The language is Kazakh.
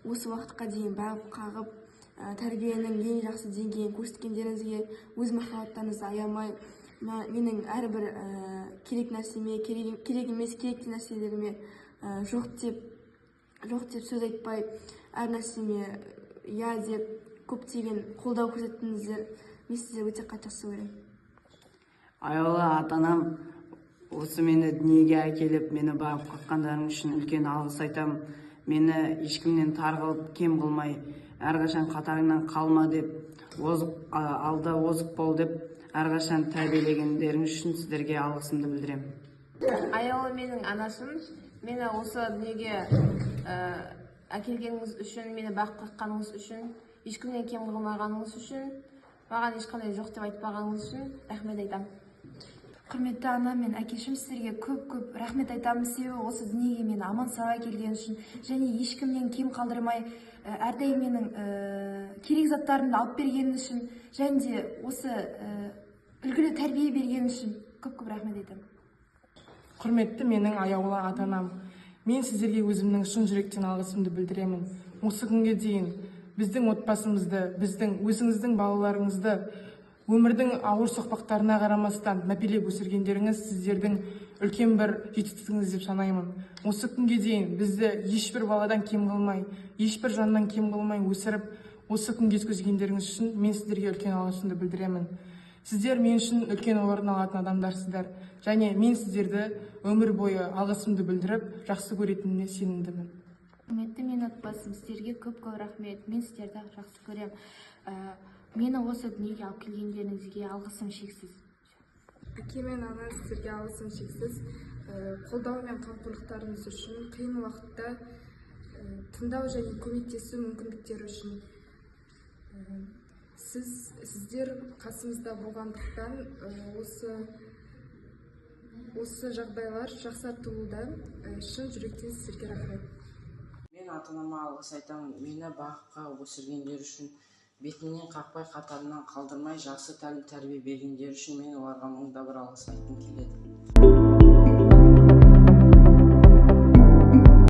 осы уақытқа дейін бағып қағып, тәрбиенің ең жақсы деңгейін көрсеткендеріңізге, өз махаббаттарыңызды аямай, менің әрбір керек нәрсеме, керек емес керекті нәрселеріме жоқ деп сөз айтпай, әр нәрсеме иә деп көптеген қолдау көрсеттіңіздер. Мен сіздерге өте қатты жақсы көремін. Аяулы ата-анам осы мені дүниеге әкеліп, мені бағып қаққандарың үшін үлкен алғыс айтамын. Мені ешкімнен тар қылып, кем қылмай, әрқашан қатарыңнан қалма деп, алда озық бол деп, әрқашан тәрбиелегендеріңіз үшін сіздерге алғысымды білдіремін. Аяулы менің анашым, мені осы дүниеге әкелгеніңіз үшін, мені бағып қаққаныңыз үшін, ешкімнен кем қылмағаныңыз үшін, маған ешқандай жоқ деп айтпағаныңыз үшін рахмет айтамын. Құрметті анам мен әкешім, сіздерге көп рахмет айтамын. Себебі осы дүниеге мені аман сау әкелген үшін, және ешкімнен кем қалдырмай, әрдайым менің керек заттарымды алып берген үшін, және де осы үлгілі тәрбие берген үшін көп рахмет айтамын. Құрметті менің аяулы ата-анам, мен сіздерге өзімнің шын жүректен алғысымды білдіремін. Осы күнге дейін біздің отбасымызды, біздің өзіңіздің балаларыңызды өмірдің ауыр соқпақтарына қарамастан мәпелеп өсіргендеріңіз сіздердің үлкен бір жетістігіңіз деп санаймын. Осы күнге дейін бізді ешбір баладан кем қылмай, ешбір жаннан кем қылмай өсіріп, осы күнге жеткізгендеріңіз үшін мен сіздерге үлкен алғысымды білдіремін. Сіздер мен үшін үлкен орын алатын адамдарсыздар, және мен сіздерді өмір бойы алғысымды білдіріп, жақсы көретініне сенімдімін. Құрметті мен отбасым, сіздерге көп рахмет. Мен сіздерді жақсы көремін. Мені осы дүниеге алып келгендеріңізге алғысым шексіз. Әке мен ана, сіздерге алғысым шексіз. Қолдау мен қамқорлықтарыңыз үшін, қиын уақытта тыңдау және көмектесу мүмкіндіктері үшін. Сіздер қасымызда болғандықтан осы жағдайлар жақсартылуда. Шын жүректен сіздерге рахмет. Мен ата-анама алғыс айтамын. Мені бағып қағып өсіргендер үшін, бетімнен қақпай, қатарынан қалдырмай, жақсы тәрбие бергендер үшін мен оларға мың да бір алғыс айтқым келеді.